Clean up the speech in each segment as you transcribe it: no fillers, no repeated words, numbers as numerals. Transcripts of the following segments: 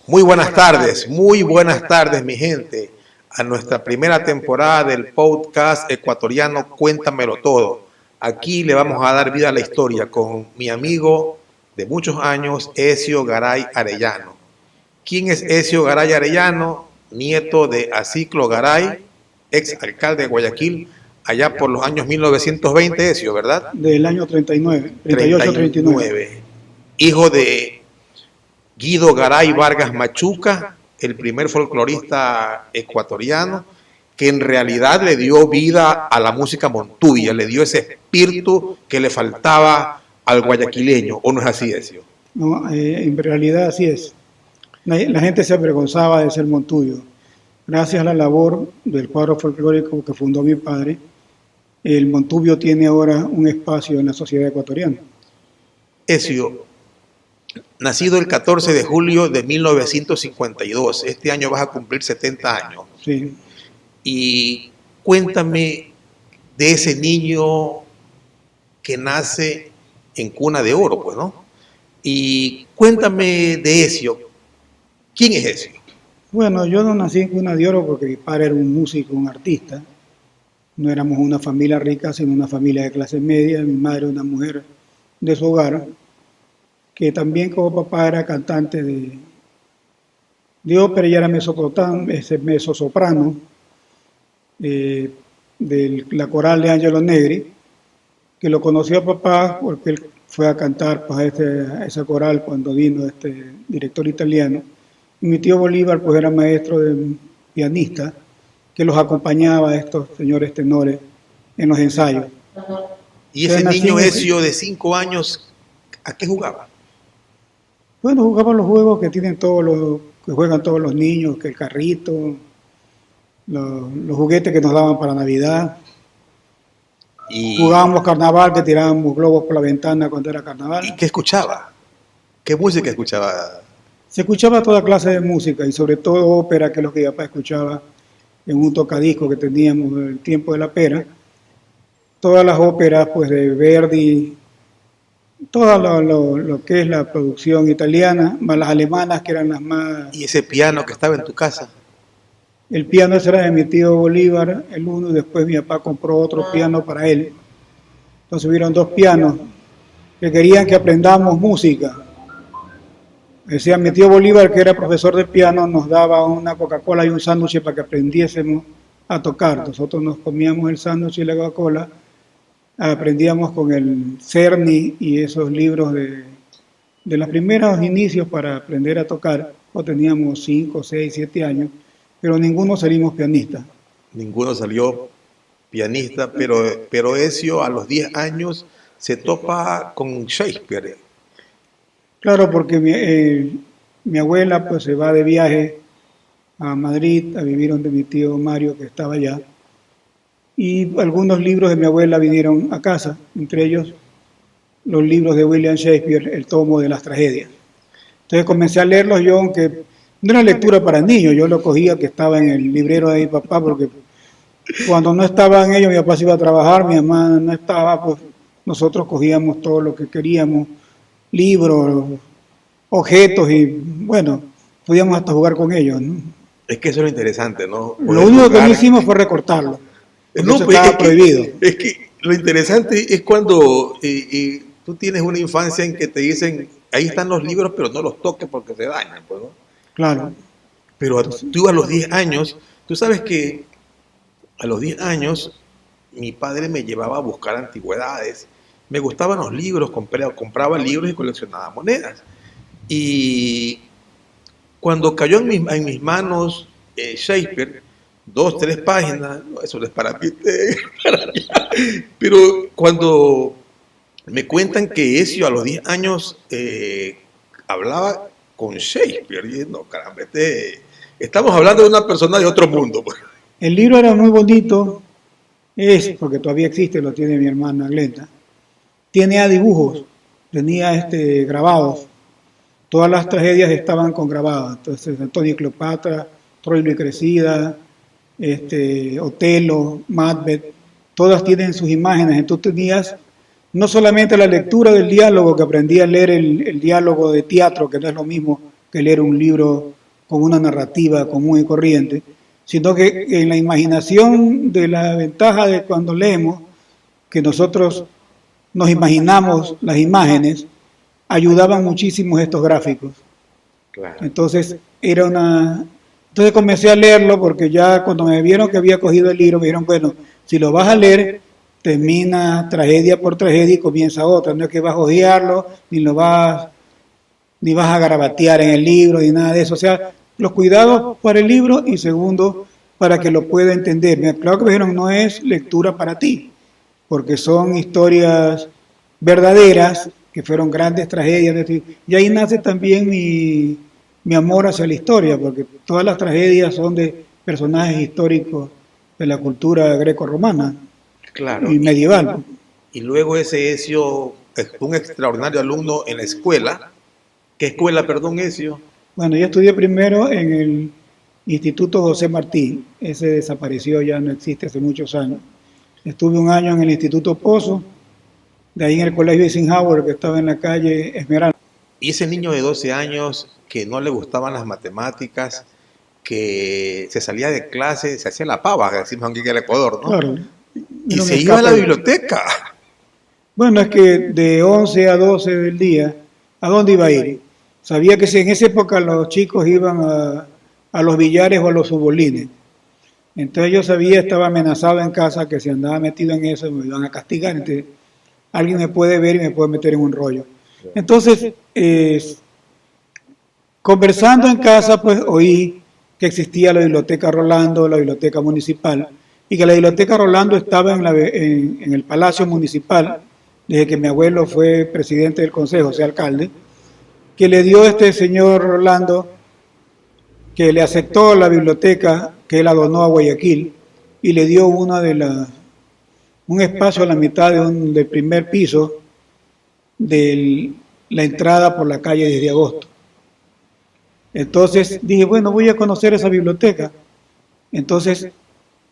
Muy buenas tardes, mi gente, a nuestra primera temporada del podcast ecuatoriano Cuéntamelo Todo. Aquí le vamos a dar vida a la historia con mi amigo de muchos años, Ezio Garay Arellano. ¿Quién es Ezio Garay Arellano? Nieto de Aciclo Garay, ex alcalde de Guayaquil, allá por los años 1920, Ezio, ¿verdad? Del año 39, 38-39. Hijo de Guido Garay Vargas Machuca, el primer folclorista ecuatoriano, que en realidad le dio vida a la música montuvia, le dio ese espíritu que le faltaba al guayaquileño, ¿o no es así, Ezio? No, en realidad así es. La gente se avergonzaba de ser montuyo. Gracias a la labor del cuadro folclórico que fundó mi padre, el montubio tiene ahora un espacio en la sociedad ecuatoriana. Ezio, nacido el 14 de julio de 1952, este año vas a cumplir 70 años. Sí. Y cuéntame de ese niño que nace en cuna de oro, pues, ¿no? Y cuéntame de Ezio. ¿Quién es Ezio? Bueno, yo no nací en cuna de oro porque mi padre era un músico, un artista. No éramos una familia rica, sino una familia de clase media. Mi madre una mujer de su hogar, que también como papá era cantante de ópera y era mezzosoprano de la coral de Angelo Negri, que lo conoció a papá porque él fue a cantar pues, a esa coral cuando vino este director italiano. Y mi tío Bolívar pues era maestro de pianista que los acompañaba a estos señores tenores en los ensayos. ¿Y ese niño Ezio de 5 años, a qué jugaba? Bueno, jugaba los juegos que tienen que juegan todos los niños, que el carrito, los juguetes que nos daban para Navidad. Jugábamos carnaval, que tirábamos globos por la ventana cuando era carnaval. ¿Y qué escuchaba? ¿Qué música escuchaba? Se escuchaba toda clase de música y sobre todo ópera, que es lo que mi papá escuchaba en un tocadisco que teníamos en el tiempo de la pera. Todas las óperas pues de Verdi, todo lo que es la producción italiana, más las alemanas que eran las más... ¿Y ese piano que estaba en tu casa? El piano ese era de mi tío Bolívar, el uno, y después mi papá compró otro piano para él. Entonces hubieron 2 pianos que querían que aprendamos música. Decía mi tío Bolívar, que era profesor de piano, nos daba una Coca-Cola y un sándwich para que aprendiésemos a tocar. Nosotros nos comíamos el sándwich y la Coca-Cola, aprendíamos con el Cerny y esos libros de los primeros inicios para aprender a tocar. O teníamos 5, 6, 7 años, pero ninguno salimos pianistas. Ninguno salió pianista, pero Ezio a los 10 años se topa con Shakespeare. Claro, porque mi abuela pues se va de viaje a Madrid a vivir donde mi tío Mario, que estaba allá, y algunos libros de mi abuela vinieron a casa, entre ellos los libros de William Shakespeare, el tomo de las tragedias. Entonces comencé a leerlos yo, aunque no era lectura para niños, yo lo cogía que estaba en el librero de mi papá, porque cuando no estaban ellos, mi papá se iba a trabajar, mi mamá no estaba, pues nosotros cogíamos todo lo que queríamos, libros, objetos, y bueno, podíamos hasta jugar con ellos, ¿no? Es que eso es lo interesante, ¿no? Lo único que no hicimos fue recortarlo. No, eso estaba prohibido. Es que lo interesante es cuando tú tienes una infancia en que te dicen, ahí están los libros, pero no los toques porque se dañan, pues, ¿no? Claro. Pero tú a los 10 años, tú sabes que a los 10 años mi padre me llevaba a buscar antigüedades. Me gustaban los libros, compraba libros y coleccionaba monedas. Y cuando cayó en mis manos Shakespeare, 2, 3 páginas, no, eso no es para ti, pero cuando me cuentan que Ezio a los 10 años hablaba con Shakespeare, y no, caramba, estamos hablando de una persona de otro mundo. El libro era muy bonito, porque todavía existe, lo tiene mi hermana Glenda. Tiene dibujos, tenía grabados. Todas las tragedias estaban con grabadas. Entonces, Antonio y Cleopatra, Troilo y Cresida, Otelo, Macbeth, todas tienen sus imágenes. Entonces tenías no solamente la lectura del diálogo, que aprendí a leer el diálogo de teatro, que no es lo mismo que leer un libro con una narrativa común y corriente, sino que en la imaginación de la ventaja de cuando leemos, que nosotros nos imaginamos las imágenes, ayudaban muchísimo estos gráficos. Claro. Entonces entonces comencé a leerlo porque ya cuando me vieron que había cogido el libro me dijeron, bueno, si lo vas a leer, termina tragedia por tragedia y comienza otra. No es que vas a odiarlo, ni vas a garabatear en el libro, ni nada de eso. O sea, los cuidados para el libro y segundo, para que lo pueda entender. Claro que me dijeron, no es lectura para ti, porque son historias verdaderas, que fueron grandes tragedias. Y ahí nace también mi amor hacia la historia, porque todas las tragedias son de personajes históricos de la cultura greco-romana Claro. y medieval. Y luego ese Ezio es un extraordinario alumno en la escuela. ¿Qué escuela, perdón, Ezio? Bueno, yo estudié primero en el Instituto José Martí, ese desapareció, ya no existe hace muchos años. Estuve un año en el Instituto Pozo, de ahí en el Colegio Eisenhower, que estaba en la calle Esmeralda. Y ese niño de 12 años que no le gustaban las matemáticas, que se salía de clase, se hacía la pava, decimos aquí en el Ecuador, ¿no? Claro. Y se iba a la biblioteca. Bueno, es que de 11 a 12 del día, ¿a dónde iba a ir? Sabía que si en esa época los chicos iban a los billares o a los futbolines. Entonces yo sabía, estaba amenazado en casa, que si andaba metido en eso me iban a castigar. Entonces alguien me puede ver y me puede meter en un rollo. Entonces, conversando en casa, pues oí que existía la Biblioteca Rolando, la Biblioteca Municipal, y que la Biblioteca Rolando estaba en el Palacio Municipal, desde que mi abuelo fue presidente del consejo, o sea, alcalde, que le dio este señor Rolando, que le aceptó la biblioteca que él donó a Guayaquil, y le dio un espacio a la mitad del primer piso de la entrada por la calle 10 de agosto. Entonces dije, bueno, voy a conocer esa biblioteca. Entonces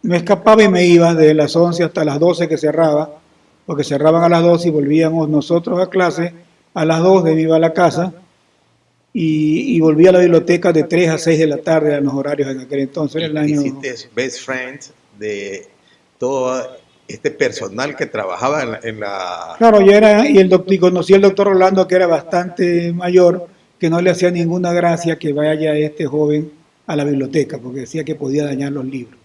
me escapaba y me iba de las 11 hasta las 12 que cerraba, porque cerraban a las 12 y volvíamos nosotros a clase a las 2, me iba a la casa y volví a la biblioteca de 3 a 6 de la tarde a los horarios en aquel entonces. Era el año... Hiciste best friend de todo este personal que trabajaba en la... Claro, ya era, y conocí al doctor Rolando, que era bastante mayor, que no le hacía ninguna gracia que vaya este joven a la biblioteca, porque decía que podía dañar los libros.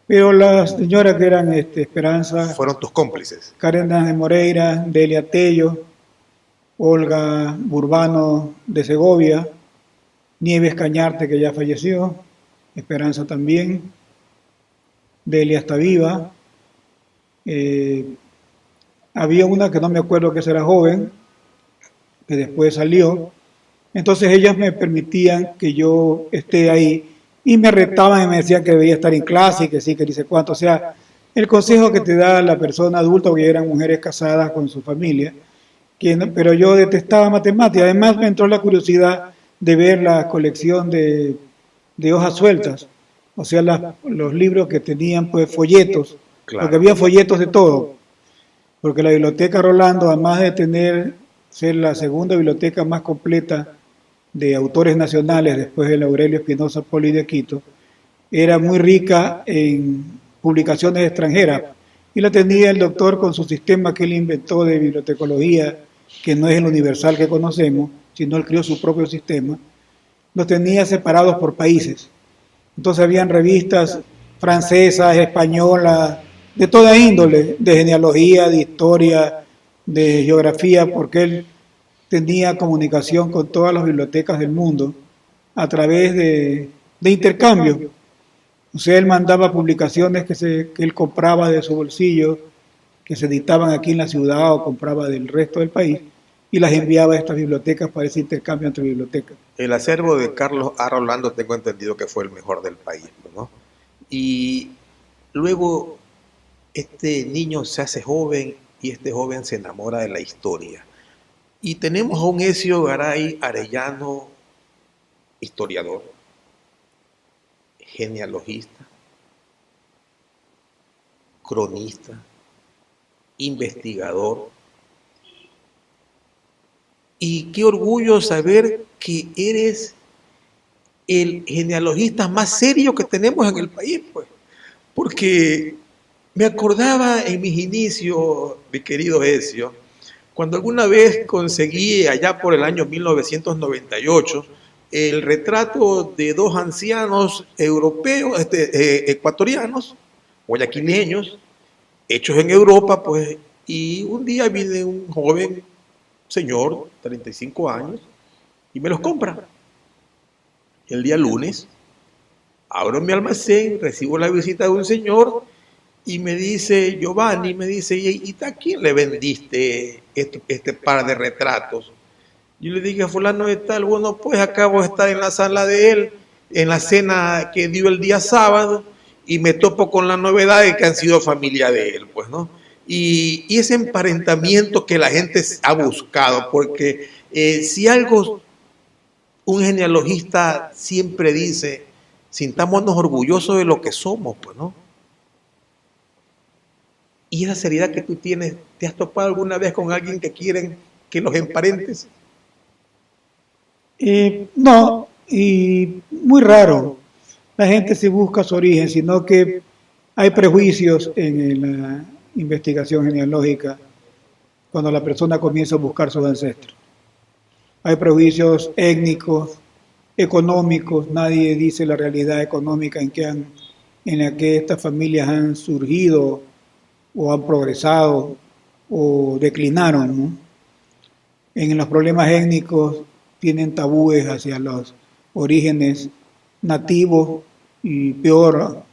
Pero las señoras que eran Esperanza... Fueron tus cómplices. Karen de Moreira, Delia Tello, Olga Burbano de Segovia, Nieves Cañarte, que ya falleció, Esperanza también, Delia está viva. Había una que no me acuerdo, que era joven, que después salió. Entonces ellas me permitían que yo esté ahí y me retaban y me decían que debía estar en clase y que sí, que dice cuánto. O sea, el consejo que te da la persona adulta, porque eran mujeres casadas con su familia, pero yo detestaba matemáticas. Además me entró la curiosidad de ver la colección de hojas sueltas, o sea, los libros que tenían pues folletos, Claro. Porque había folletos de todo, porque la Biblioteca Rolando, además de ser la segunda biblioteca más completa de autores nacionales después del Aurelio Espinosa Poli de Quito, era muy rica en publicaciones extranjeras, y la tenía el doctor con su sistema que él inventó de bibliotecología, que no es el universal que conocemos, sino él creó su propio sistema. Los tenía separados por países. Entonces habían revistas francesas, españolas, de toda índole, de genealogía, de historia, de geografía, porque él tenía comunicación con todas las bibliotecas del mundo a través de intercambio. O sea, él mandaba publicaciones que él compraba de su bolsillo, que se editaban aquí en la ciudad o compraba del resto del país, y las enviaba a estas bibliotecas para ese intercambio entre bibliotecas. El acervo de Carlos A. Rolando tengo entendido que fue el mejor del país, ¿no? Y luego este niño se hace joven y este joven se enamora de la historia. Y tenemos a un Ezio Garay Arellano, historiador, genealogista, cronista, investigador. Y qué orgullo saber que eres el genealogista más serio que tenemos en el país, pues, porque me acordaba en mis inicios, mi querido Ezio, cuando alguna vez conseguí allá por el año 1998 el retrato de dos ancianos europeos, ecuatorianos, guayaquileños, hechos en Europa, pues, y un día viene un joven señor, 35 años, y me los compra. El día lunes, abro mi almacén, recibo la visita de un señor y me dice, Giovanni, me dice, ¿y a quién le vendiste este par de retratos? Yo le dije a fulano de tal, bueno, pues acabo de estar en la sala de él, en la cena que dio el día sábado, y me topo con la novedad de que han sido familia de él, pues, ¿no? Y ese emparentamiento que la gente ha buscado, porque si algo un genealogista siempre dice, sintámonos orgullosos de lo que somos, pues, ¿no? Y esa seriedad que tú tienes, ¿te has topado alguna vez con alguien que quieren que los emparentes? No, y muy raro. La gente se busca su origen, sino que hay prejuicios en la investigación genealógica cuando la persona comienza a buscar sus ancestros. Hay prejuicios étnicos, económicos, nadie dice la realidad económica en la que estas familias han surgido o han progresado o declinaron, ¿no? En los problemas étnicos tienen tabúes hacia los orígenes nativos y peor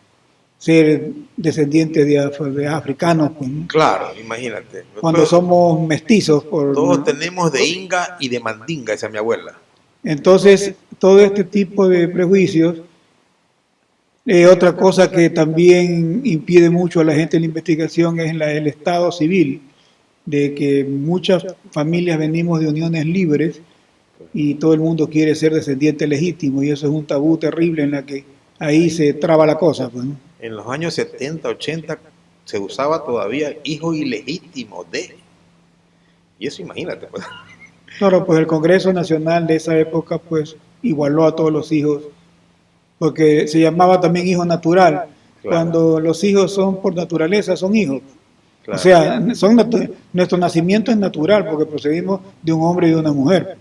ser descendientes de africanos, pues, ¿no? Claro, imagínate. Cuando somos mestizos. Todos tenemos de Inga y de Mandinga, esa es mi abuela. Entonces, todo este tipo de prejuicios, otra cosa que también impide mucho a la gente en la investigación es el estado civil, de que muchas familias venimos de uniones libres y todo el mundo quiere ser descendiente legítimo, y eso es un tabú terrible en la que ahí se traba la cosa, pues, ¿no? En los años 70, 80 se usaba todavía hijo ilegítimo de. Y eso imagínate, pues. Claro, pues el Congreso Nacional de esa época pues igualó a todos los hijos, porque se llamaba también hijo natural, claro, cuando los hijos son por naturaleza, son hijos. Claro. O sea, nuestro nacimiento es natural porque procedimos de un hombre y de una mujer.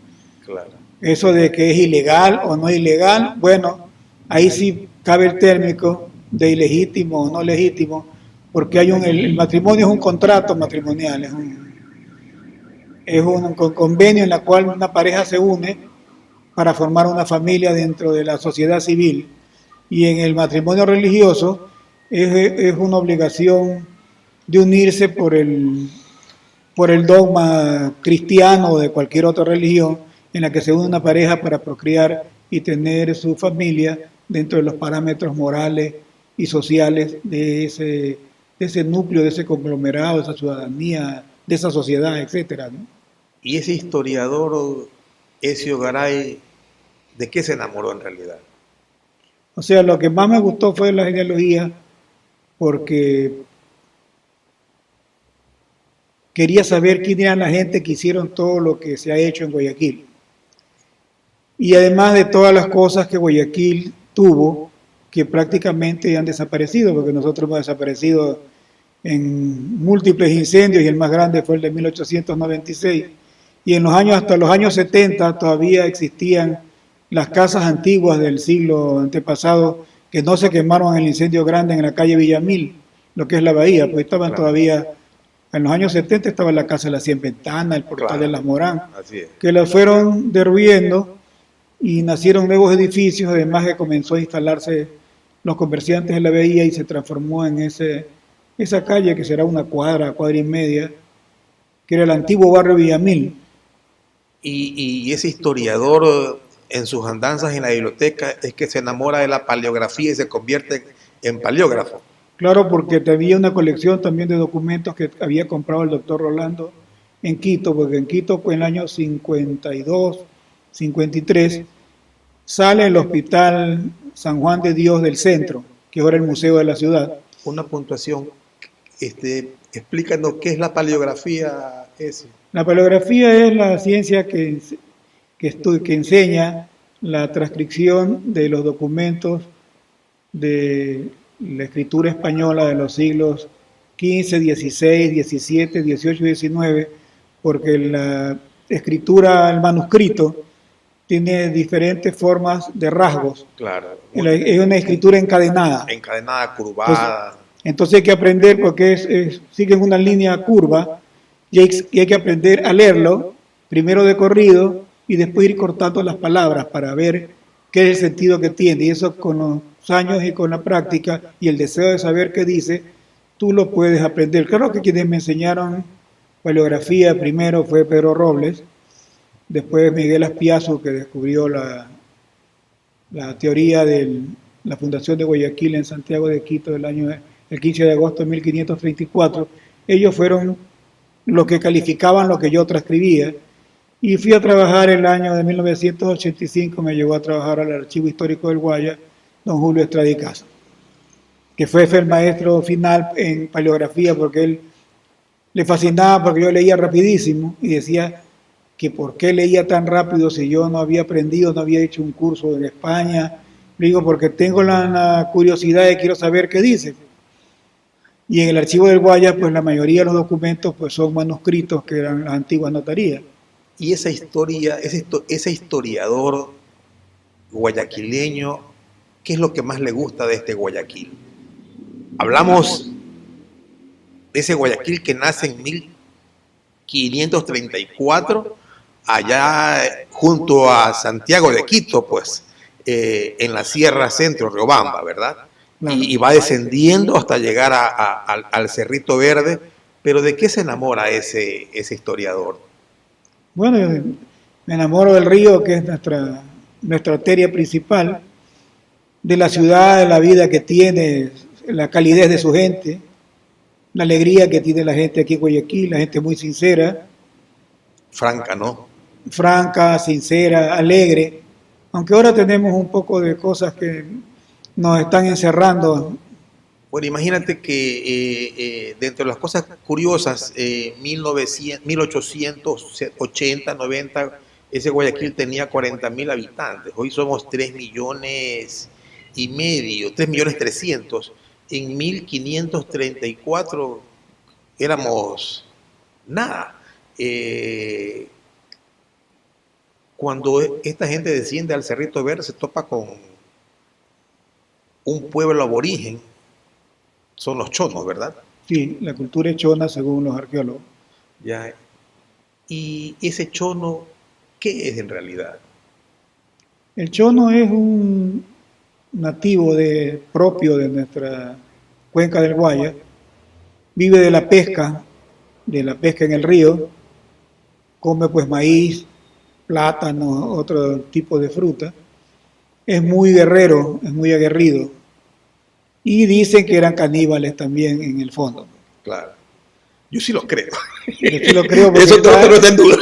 Claro. Eso de que es ilegal o no ilegal, bueno, ahí sí cabe el término de ilegítimo o no legítimo, porque el matrimonio es un contrato matrimonial, es un convenio en el cual una pareja se une para formar una familia dentro de la sociedad civil, y en el matrimonio religioso es una obligación de unirse por el dogma cristiano o de cualquier otra religión en la que se une una pareja para procrear y tener su familia dentro de los parámetros morales y sociales de ese núcleo, de ese conglomerado, de esa ciudadanía, de esa sociedad, etcétera, ¿no? Y ese historiador, Ezio Garay, ¿de qué se enamoró en realidad? O sea, lo que más me gustó fue la genealogía, porque quería saber quién era la gente que hicieron todo lo que se ha hecho en Guayaquil. Y además de todas las cosas que Guayaquil tuvo, que prácticamente han desaparecido, porque nosotros hemos desaparecido en múltiples incendios, y el más grande fue el de 1896. Y hasta los años 70 todavía existían las casas antiguas del siglo antepasado que no se quemaron en el incendio grande en la calle Villamil, lo que es la bahía, pues estaban todavía, en los años 70 estaba la casa de las 100 ventanas, el portal de las Morán, que las fueron derruyendo y nacieron nuevos edificios, además que comenzó a instalarse los comerciantes de la bahía y se transformó en esa calle que será una cuadra y media, que era el antiguo barrio Villamil. Y ese historiador en sus andanzas en la biblioteca es que se enamora de la paleografía y se convierte en paleógrafo. Claro, porque había una colección también de documentos que había comprado el doctor Rolando en Quito, porque en Quito en el año 52, 53, sale el Hospital San Juan de Dios del Centro, que ahora es el museo de la ciudad. Una puntuación, explícanos qué es la paleografía. La paleografía es la ciencia que enseña la transcripción de los documentos de la escritura española de los siglos XV, XVI, XVII, XVIII y XIX, porque la escritura, el manuscrito, tiene diferentes formas de rasgos. Claro. Es una escritura encadenada. Encadenada, curvada. Entonces hay que aprender, porque siguen una línea curva, y hay que aprender a leerlo, primero de corrido, y después ir cortando las palabras para ver qué es el sentido que tiene. Y eso con los años y con la práctica y el deseo de saber qué dice, tú lo puedes aprender. Claro que quienes me enseñaron paleografía primero fue Pedro Robles, después Miguel Aspiazu, que descubrió la teoría de la fundación de Guayaquil en Santiago de Quito el 15 de agosto de 1534. Ellos fueron los que calificaban lo que yo transcribía, y fui a trabajar el año de 1985, me llevó a trabajar al Archivo Histórico del Guaya, don Julio Estrada y Casa, que fue el maestro final en paleografía, porque él le fascinaba porque yo leía rapidísimo y decía que por qué leía tan rápido si yo no había aprendido, no había hecho un curso en España. Le digo, porque tengo la curiosidad y quiero saber qué dice. Y en el Archivo del Guaya, pues la mayoría de los documentos pues son manuscritos, que eran las antiguas notarías. Y esa historia, ese historiador guayaquileño, ¿qué es lo que más le gusta de este Guayaquil? Hablamos de ese Guayaquil que nace en 1534, allá junto a Santiago de Quito, pues, en la Sierra Centro, Riobamba, ¿verdad? Y va descendiendo hasta llegar al Cerrito Verde. Pero ¿de qué se enamora ese historiador? Bueno, me enamoro del río, que es nuestra arteria principal, de la ciudad, de la vida que tiene, la calidez de su gente, la alegría que tiene la gente aquí en Guayaquil, la gente muy sincera. Franca, ¿no? Franca, sincera, alegre. Aunque ahora tenemos un poco de cosas que nos están encerrando. Bueno, imagínate que dentro de las cosas curiosas, 1880, 90, ese Guayaquil tenía 40.000 habitantes. Hoy somos 3,5 millones, 3,300,000. En 1534 éramos nada. Cuando esta gente desciende al Cerrito Verde, se topa con un pueblo aborigen. Son los chonos, ¿verdad? Sí, la cultura es chona según los arqueólogos. Ya. ¿Y ese chono qué es en realidad? El chono es un nativo propio de nuestra cuenca del Guaya. Vive de la pesca en el río. Come pues maíz, plátano, otro tipo de fruta. Es muy guerrero, es muy aguerrido. Y dicen que eran caníbales también en el fondo. Claro. Yo sí lo creo. Yo sí lo creo. Eso todo no está en duda.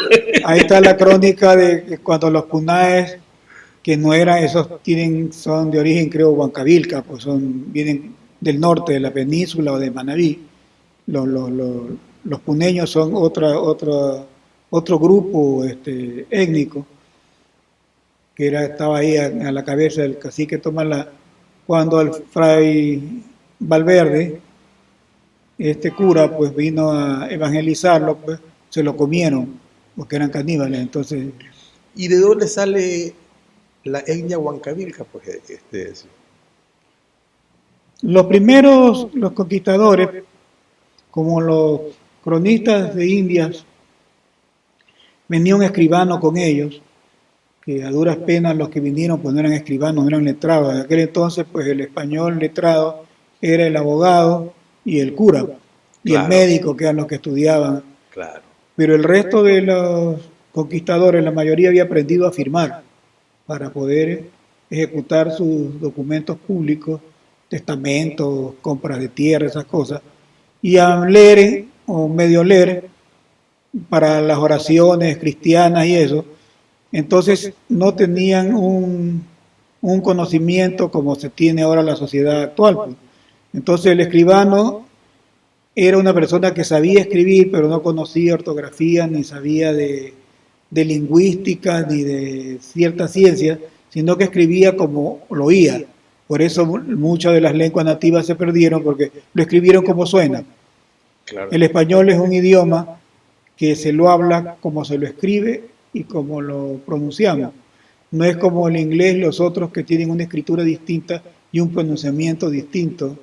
Ahí está la crónica de cuando los punaes, que no eran, son de origen, creo, huancavilca, pues vienen del norte de la península o de Manabí. Los puneños son otro grupo étnico, que estaba ahí a la cabeza del cacique Tomalá. Cuando el fray Valverde, este cura, pues vino a evangelizarlo, pues se lo comieron, porque eran caníbales. Entonces, ¿y de dónde sale la etnia huancavilca? Pues los conquistadores, como los cronistas de Indias, venía un escribano con ellos, que a duras penas los que vinieron pues no eran escribanos, no eran letrados. En aquel entonces pues el español letrado era el abogado y el cura, y claro, el médico, que eran los que estudiaban. Claro. Pero el resto de los conquistadores, la mayoría había aprendido a firmar para poder ejecutar sus documentos públicos, testamentos, compras de tierra, esas cosas, y a leer o medio leer para las oraciones cristianas y eso. Entonces no tenían un conocimiento como se tiene ahora la sociedad actual. Pues. Entonces el escribano era una persona que sabía escribir, pero no conocía ortografía, ni sabía de lingüística, ni de ciertas ciencias, sino que escribía como lo oía. Por eso muchas de las lenguas nativas se perdieron, porque lo escribieron como suena. Claro. El español es un idioma que se lo habla como se lo escribe y como lo pronunciamos. No es como el inglés, los otros que tienen una escritura distinta y un pronunciamiento distinto.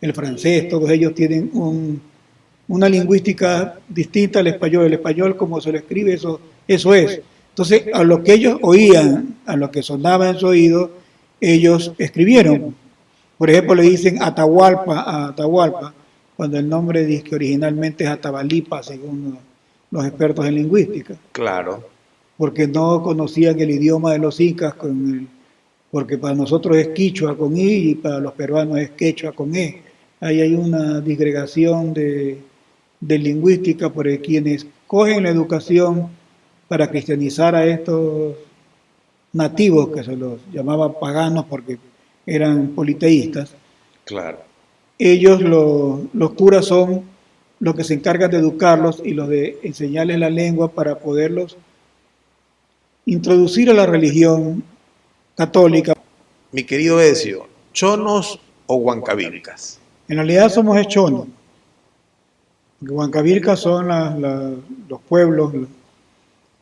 El francés, todos ellos tienen una lingüística distinta al español. El español, como se lo escribe, eso es. Entonces, a lo que ellos oían, a lo que sonaba en su oído, ellos escribieron. Por ejemplo, le dicen Atahualpa a Atahualpa, cuando el nombre dice que originalmente es Atabalipa, según los expertos en lingüística. Claro. Porque no conocían el idioma de los incas, porque para nosotros es quichua con I y para los peruanos es quechua con E. Ahí hay una disgregación de lingüística por quienes cogen la educación para cristianizar a estos nativos, que se los llamaban paganos porque eran politeístas. Claro. Ellos, los curas, son los que se encargan de educarlos y los de enseñarles la lengua para poderlos introducir a la religión católica. Mi querido Ezio, ¿chonos o huancavilcas? En realidad somos chonos. Huancavilcas son los pueblos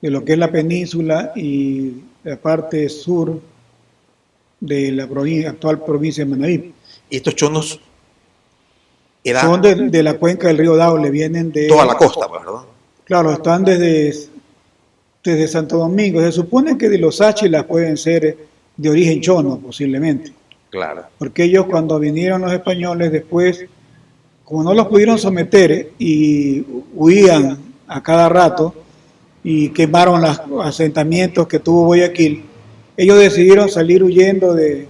de lo que es la península y la parte sur de la actual provincia de Manabí. ¿Y estos chonos son de la cuenca del río Daule, vienen de... toda la costa, ¿verdad? Claro, están desde Santo Domingo. Se supone que de los Áchilas pueden ser de origen chono, posiblemente. Claro. Porque ellos, cuando vinieron los españoles, después, como no los pudieron someter y huían a cada rato y quemaron los asentamientos que tuvo Guayaquil, ellos decidieron salir huyendo de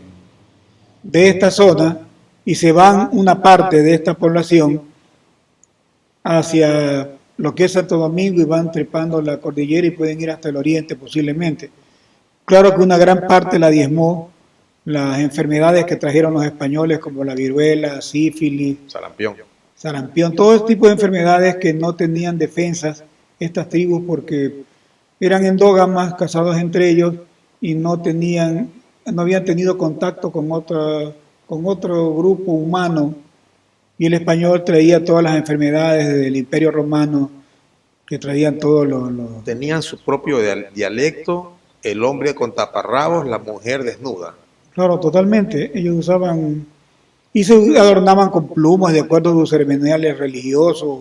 esta zona y se van una parte de esta población hacia lo que es Santo Domingo y van trepando la cordillera y pueden ir hasta el oriente posiblemente. Claro que una gran parte la diezmó las enfermedades que trajeron los españoles, como la viruela, sífilis, sarampión, todo este tipo de enfermedades que no tenían defensas estas tribus porque eran endógamas, casados entre ellos y no habían tenido contacto con otro grupo humano, y el español traía todas las enfermedades del Imperio Romano, que traían todos los... Tenían su propio dialecto, el hombre con taparrabos, la mujer desnuda. Claro, totalmente. Ellos usaban y se adornaban con plumas de acuerdo a sus ceremoniales religiosos,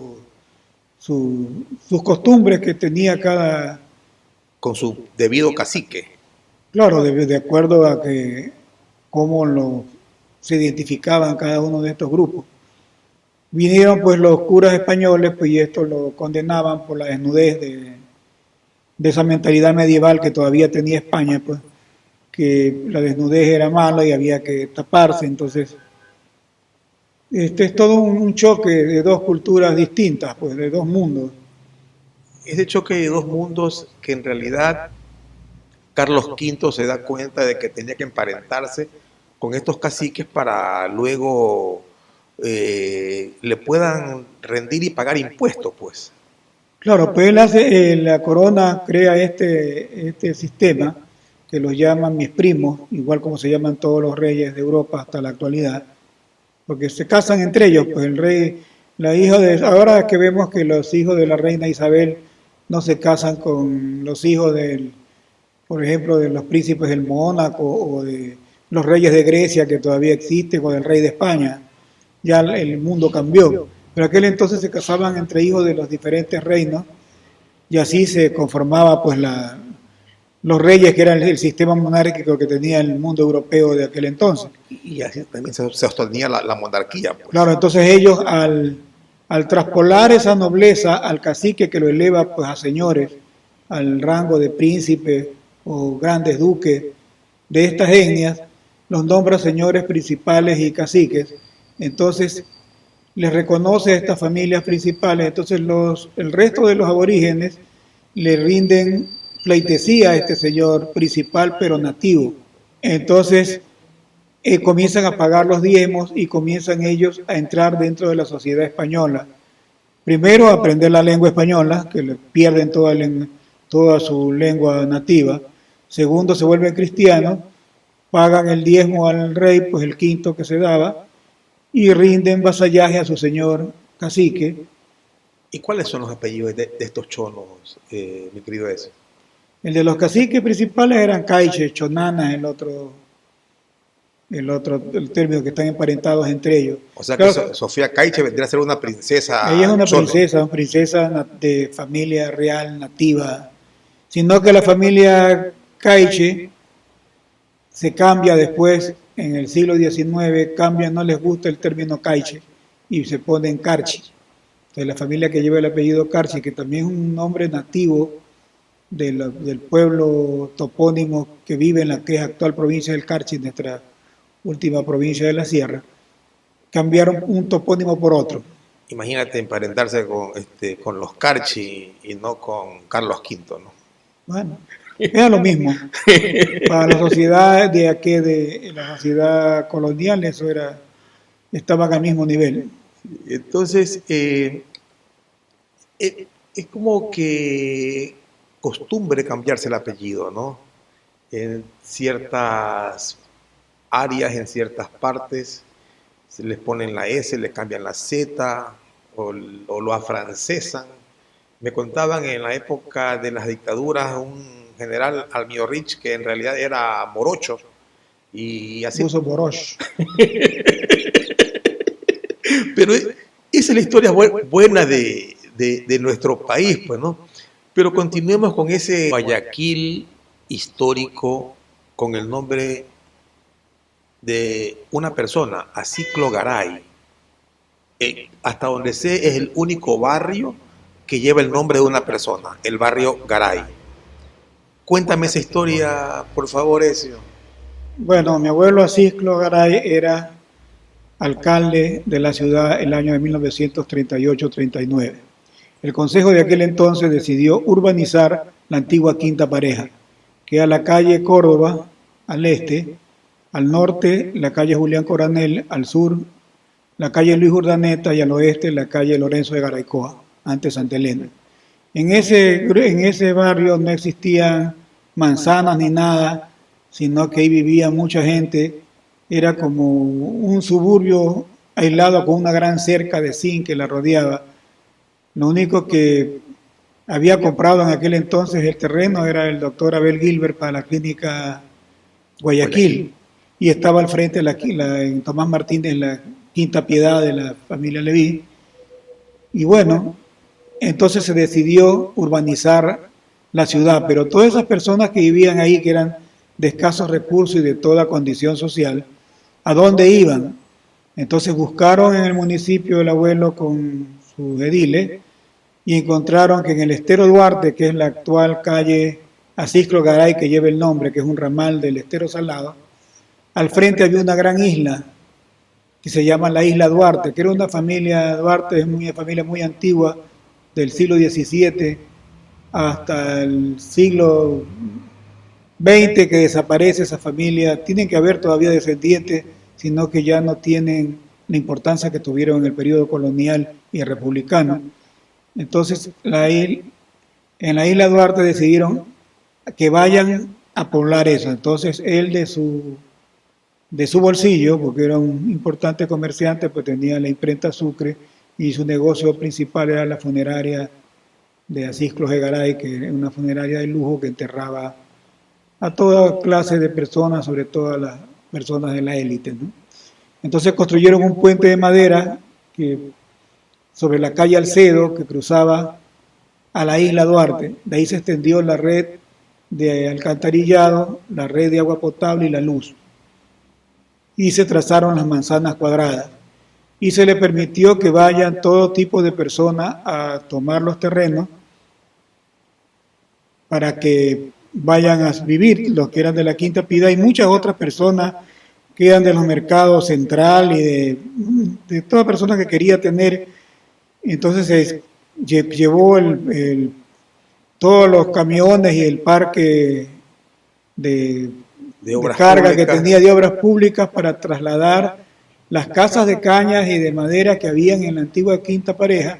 sus costumbres que tenía cada... Con su debido cacique. Claro, de acuerdo a cómo se identificaban cada uno de estos grupos. Vinieron pues los curas españoles, pues, y esto lo condenaban por la desnudez de esa mentalidad medieval que todavía tenía España, pues, que la desnudez era mala y había que taparse. Entonces, es todo un choque de dos culturas distintas, pues, de dos mundos. Ese choque de dos mundos que en realidad Carlos V se da cuenta de que tenía que emparentarse con estos caciques para luego le puedan rendir y pagar impuestos, pues. Claro, pues él hace, la corona crea este sistema que los llaman mis primos, igual como se llaman todos los reyes de Europa hasta la actualidad, porque se casan entre ellos, pues el rey, ahora que vemos que los hijos de la reina Isabel no se casan con los hijos por ejemplo, de los príncipes del Mónaco o de los reyes de Grecia que todavía existen o del rey de España. Ya el mundo cambió, pero aquel entonces se casaban entre hijos de los diferentes reinos y así se conformaba pues los reyes, que eran el sistema monárquico que tenía el mundo europeo de aquel entonces. Y así también se sostenía la monarquía, pues. Claro, entonces ellos al traspolar esa nobleza al cacique, que lo eleva pues a señores, al rango de príncipe o grandes duques de estas etnias, los nombra señores principales y caciques. Entonces les reconoce a estas familias principales. Entonces el resto de los aborígenes le rinden pleitesía a este señor principal pero nativo. Entonces comienzan a pagar los diezmos y comienzan ellos a entrar dentro de la sociedad española. Primero a aprender la lengua española, que le pierden toda su lengua nativa. Segundo, se vuelven cristianos pagan el diezmo al rey, pues el quinto que se daba, y rinden vasallaje a su señor cacique. ¿Y cuáles son los apellidos de estos chonos, mi querido ese? El de los caciques principales eran Caiche, Chonana, el término que están emparentados entre ellos. O sea que Claro, Sofía Caiche vendría a ser una ella es princesa chono. una princesa de familia real nativa, sino que la familia Caiche se cambia después, en el siglo XIX, cambia, no les gusta el término Caiche y se ponen Carchi. Entonces la familia que lleva el apellido Carchi, que también es un nombre nativo del pueblo topónimo que vive en la que es actual provincia del Carchi, nuestra última provincia de la Sierra, cambiaron un topónimo por otro. Imagínate emparentarse con los Carchi y no con Carlos V, ¿no? Bueno, era lo mismo. Para la sociedad de aquí, de la sociedad colonial, eso era, estaban al mismo nivel. Entonces, es como que costumbre cambiarse el apellido, ¿no? En ciertas áreas, en ciertas partes, se les ponen la S, le cambian la Z o lo afrancesan. Me contaban en la época de las dictaduras un general Almiorrich que en realidad era morocho y así. Uso Borosh. Pero esa es la historia buena de nuestro país, pues, ¿no? Pero continuemos con ese Guayaquil histórico con el nombre de una persona, Aciclo Garay. Hasta donde sé, es el único barrio que lleva el nombre de una persona, el barrio Garay. Cuéntame esa historia, por favor, Ezio. Bueno, mi abuelo Acisclo Garay era alcalde de la ciudad el año de 1938-39. El consejo de aquel entonces decidió urbanizar la antigua Quinta Pareja, que era la calle Córdoba al este, al norte la calle Julián Coronel, al sur la calle Luis Urdaneta y al oeste la calle Lorenzo de Garaycoa, antes Santa Elena. En ese barrio no existían manzanas ni nada, sino que ahí vivía mucha gente. Era como un suburbio aislado con una gran cerca de zinc que la rodeaba. Lo único que había comprado en aquel entonces el terreno era el doctor Abel Gilbert para la clínica Guayaquil y estaba al frente en Tomás Martínez, la Quinta Piedad de la familia Leví. Y bueno, entonces se decidió urbanizar la ciudad, pero todas esas personas que vivían ahí, que eran de escasos recursos y de toda condición social, ¿a dónde iban? Entonces buscaron en el municipio el abuelo con sus ediles y encontraron que en el Estero Duarte, que es la actual calle Aciclo Garay, que lleva el nombre, que es un ramal del Estero Salado, al frente había una gran isla que se llama la Isla Duarte, que era una familia Duarte, es una familia muy antigua, del siglo XVII hasta el siglo XX que desaparece esa familia. Tienen que haber todavía descendientes, sino que ya no tienen la importancia que tuvieron en el periodo colonial y republicano. Entonces, en la Isla Duarte decidieron que vayan a poblar eso. Entonces, él de su bolsillo, porque era un importante comerciante, pues tenía la imprenta Sucre y su negocio principal era la funeraria de Acisclo Garay, que era una funeraria de lujo que enterraba a toda clase de personas, sobre todo a las personas de la élite, ¿no? Entonces construyeron un puente de madera sobre la calle Alcedo que cruzaba a la isla Duarte. De ahí se extendió la red de alcantarillado, la red de agua potable y la luz. Y se trazaron las manzanas cuadradas. Y se le permitió que vayan todo tipo de personas a tomar los terrenos para que vayan a vivir, los que eran de la Quinta Piedad y muchas otras personas que eran de los mercados central y de toda persona que quería tener. Entonces se llevó todos los camiones y el parque de carga públicas que tenía de obras públicas para trasladar las casas de cañas y de madera que habían en la antigua Quinta Pareja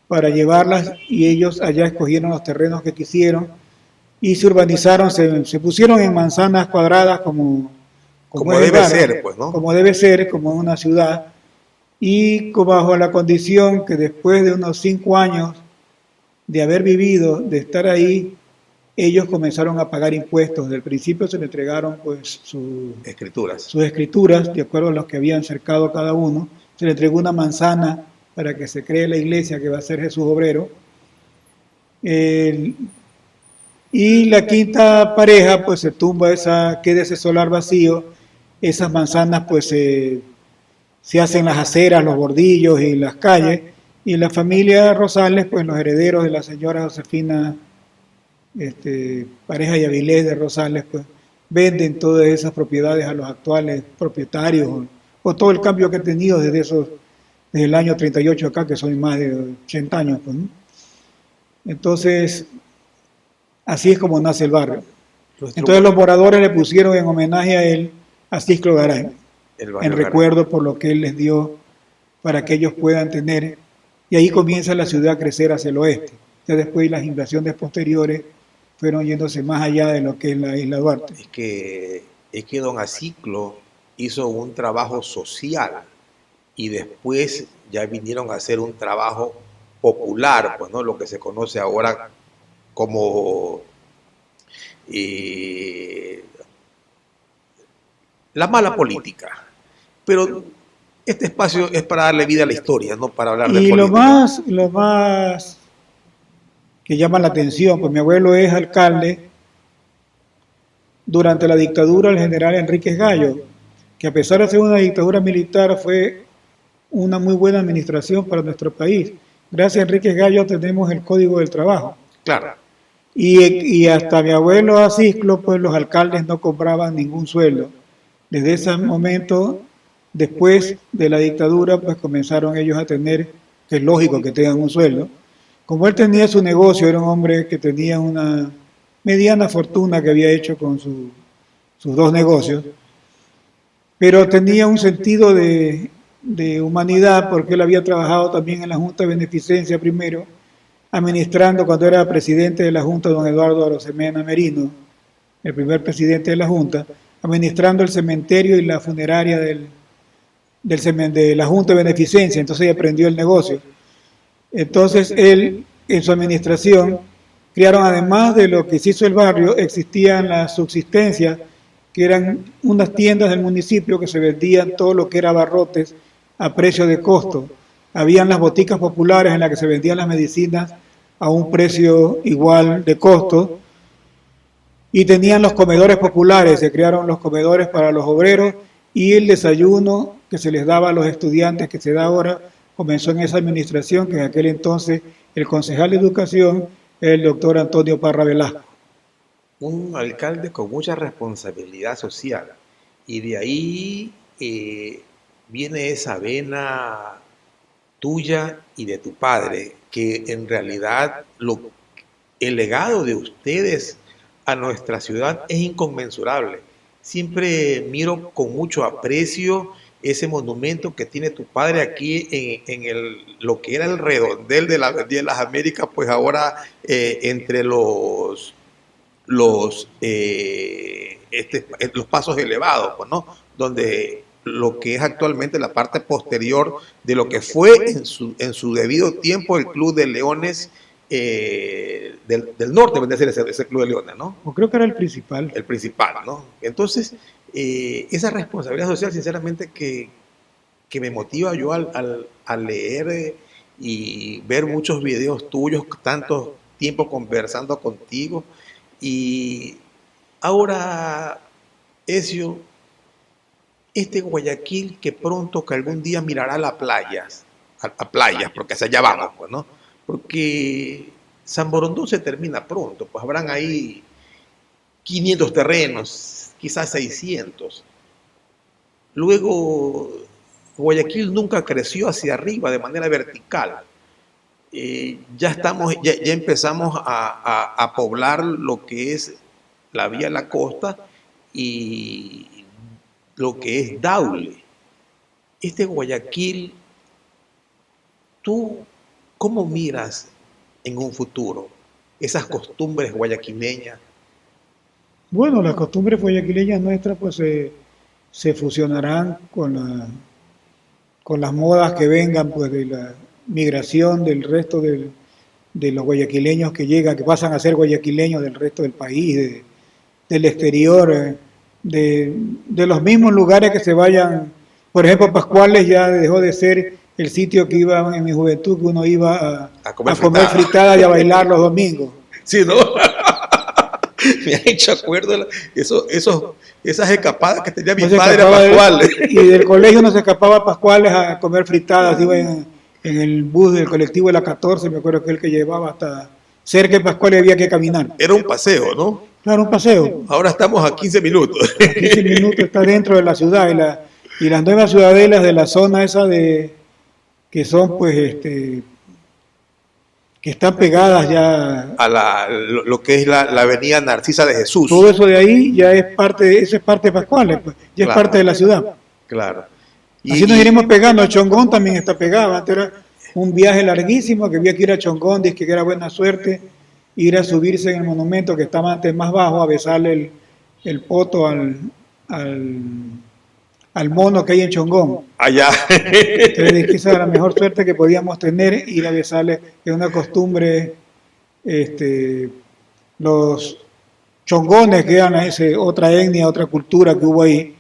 para llevarlas, y ellos allá escogieron los terrenos que quisieron y se urbanizaron, se pusieron en manzanas cuadradas como como es el debe barrio, ser, pues, ¿no? como debe ser, como una ciudad, y bajo la condición que después de unos 5 años de haber vivido, de estar ahí, ellos comenzaron a pagar impuestos. Desde el principio se le entregaron pues Escrituras. sus escrituras, de acuerdo a los que habían cercado cada uno. Se le entregó una manzana para que se cree la iglesia que va a ser Jesús Obrero. Y la quinta pareja pues se tumba, queda ese solar vacío. Esas manzanas pues se hacen las aceras, los bordillos y las calles. Y la familia Rosales, pues los herederos de la señora Josefina Pareja y Avilés de Rosales, pues venden todas esas propiedades a los actuales propietarios, o todo el cambio que ha tenido desde el año 38 acá, que son más de 80 años. Pues, ¿no? Entonces, así es como nace el barrio. Entonces los moradores le pusieron en homenaje a él a Cisclo Garay, en recuerdo por lo que él les dio para que ellos puedan tener, y ahí comienza la ciudad a crecer hacia el oeste. Ya después las invasiones posteriores fueron yéndose más allá de lo que es la isla Duarte. Es que don Aciclo hizo un trabajo social y después ya vinieron a hacer un trabajo popular, pues, ¿no? Lo que se conoce ahora como la mala política. Pero este espacio es para darle vida a la historia, no para hablar de política. Y lo más que llama la atención, pues mi abuelo es alcalde durante la dictadura del general Enríquez Gallo, que a pesar de ser una dictadura militar fue una muy buena administración para nuestro país. Gracias a Enríquez Gallo tenemos el Código del Trabajo. Claro. Y hasta mi abuelo Aciclo, pues los alcaldes no cobraban ningún sueldo. Desde ese momento, después de la dictadura, pues comenzaron ellos a tener, que es lógico que tengan un sueldo. Como él tenía su negocio, era un hombre que tenía una mediana fortuna que había hecho con sus 2 negocios, pero tenía un sentido de humanidad porque él había trabajado también en la Junta de Beneficencia primero, administrando cuando era presidente de la Junta don Eduardo Arosemena Merino, el primer presidente de la Junta, administrando el cementerio y la funeraria de la Junta de Beneficencia, entonces aprendió el negocio. Entonces él, en su administración, crearon, además de lo que se hizo el barrio, existían las subsistencias, que eran unas tiendas del municipio que se vendían todo lo que era abarrotes a precio de costo. Habían las boticas populares en las que se vendían las medicinas a un precio igual de costo, y tenían los comedores populares, se crearon los comedores para los obreros, y el desayuno que se les daba a los estudiantes, que se da ahora, comenzó en esa administración, que en aquel entonces el concejal de Educación era el doctor Antonio Parra Velasco. Un alcalde con mucha responsabilidad social, y de ahí viene esa vena tuya y de tu padre, que en realidad el legado de ustedes a nuestra ciudad es inconmensurable. Siempre miro con mucho aprecio ese monumento que tiene tu padre aquí en lo que era el redondel de la Avenida de las Américas, pues ahora entre los pasos elevados, pues, ¿no? Donde lo que es actualmente la parte posterior de lo que fue en su debido tiempo el Club de Leones del Norte, vendría a ser ese Club de Leones, ¿no? O creo que era el principal. El principal, ¿no? Entonces, esa responsabilidad social, sinceramente, que me motiva yo al leer y ver muchos videos tuyos, tanto tiempo conversando contigo. Y ahora, Ezio, este Guayaquil que pronto, que algún día mirará las playas, a playas, porque hacia allá vamos, pues, ¿no? Porque San Borondón se termina pronto, pues habrán ahí 500 terrenos, quizás 600. Luego, Guayaquil nunca creció hacia arriba de manera vertical. Ya empezamos a poblar lo que es la vía a la costa y lo que es Daule. Este Guayaquil, ¿tú cómo miras en un futuro esas costumbres guayaquileñas? Bueno, las costumbres guayaquileñas nuestras pues se se fusionarán con las modas que vengan pues de la migración del resto de los guayaquileños que llegan, que pasan a ser guayaquileños del resto del país, del exterior, de los mismos lugares que se vayan. Por ejemplo, Pascuales ya dejó de ser el sitio que iba en mi juventud, que uno iba a comer fritada y a bailar los domingos. Sí, ¿no? Me ha hecho acuerdo esas escapadas que tenía mi padre a Pascuales. Y del colegio no se escapaba a Pascuales a comer fritadas, iba en el bus del colectivo de la 14, me acuerdo que el que llevaba hasta cerca de Pascuales había que caminar. Era un paseo, ¿no? Claro, un paseo. Ahora estamos a 15 minutos. A 15 minutos está dentro de la ciudad y las nuevas ciudadelas de la zona esa que son pues que están pegadas ya a lo que es la avenida Narcisa de Jesús. Todo eso de ahí ya es parte, eso es parte de Pascuales, pues, ya claro, es parte de la ciudad. Claro. Así nos iremos pegando. A Chongón también está pegado. Antes era un viaje larguísimo que había que ir a Chongón, dice que era buena suerte ir a subirse en el monumento que estaba antes más bajo, a besarle el poto al mono que hay en Chongón. Allá. Entonces, esa era la mejor suerte que podíamos tener, ir a besarle. Es una costumbre, los chongones, que eran otra etnia, otra cultura que hubo ahí,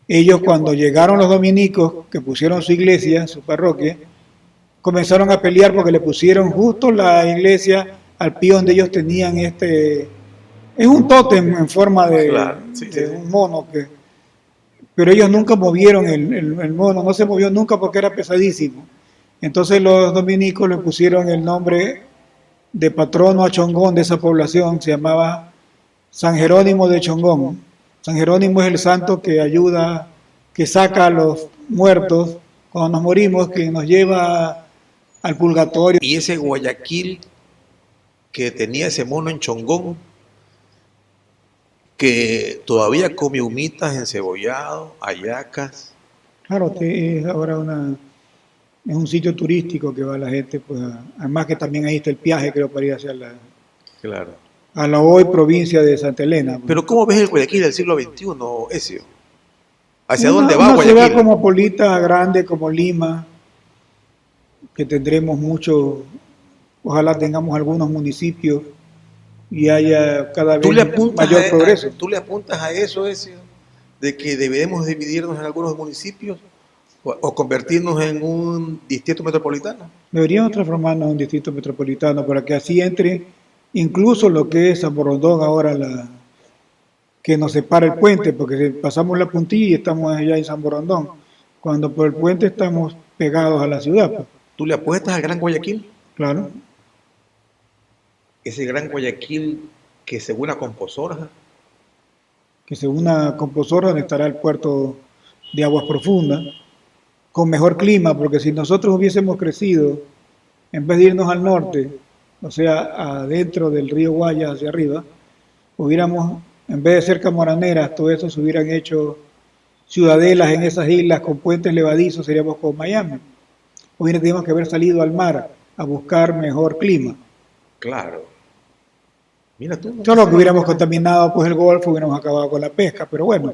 ellos cuando llegaron los dominicos, que pusieron su iglesia, su parroquia, comenzaron a pelear porque le pusieron justo la iglesia al pie donde ellos tenían es un tótem en forma de, claro, sí, de un mono pero ellos nunca movieron el mono, no se movió nunca porque era pesadísimo. Entonces los dominicos le pusieron el nombre de patrono a Chongón de esa población, se llamaba San Jerónimo de Chongón. San Jerónimo es el santo que ayuda, que saca a los muertos cuando nos morimos, que nos lleva al purgatorio. Y ese Guayaquil que tenía ese mono en Chongón, que todavía come humitas, encebollado, hallacas. Claro, es ahora es un sitio turístico que va la gente, pues además que también ahí está el Piaje, creo, para ir hacia a la hoy provincia de Santa Elena. Pues. Pero ¿cómo ves el Guayaquil del siglo XXI, Ezio? ¿Hacia dónde va una Guayaquil? Una ciudad cosmopolita, grande como Lima, que tendremos mucho, ojalá tengamos algunos municipios y haya cada vez mayor progreso. ¿Tú le apuntas a eso, Ezio, de que debemos dividirnos en algunos municipios o convertirnos en un distrito metropolitano? Deberíamos transformarnos en un distrito metropolitano para que así entre incluso lo que es San Borondón ahora, que nos separa el puente, porque pasamos la puntilla y estamos allá en San Borondón, cuando por el puente estamos pegados a la ciudad. Pues. ¿Tú le apuestas al Gran Guayaquil? Claro. Ese Gran Guayaquil que se una con Posorja. Que se una con Posorja, donde estará el puerto de aguas profundas, con mejor clima, porque si nosotros hubiésemos crecido, en vez de irnos al norte, o sea, adentro del río Guayas hacia arriba, hubiéramos, en vez de ser camoraneras, todo eso se hubieran hecho ciudadelas en esas islas con puentes levadizos, seríamos como Miami. Hubiéramos que haber salido al mar a buscar mejor clima. Claro. Mira tú. Solo que hubiéramos contaminado pues el Golfo, hubiéramos acabado con la pesca, pero bueno.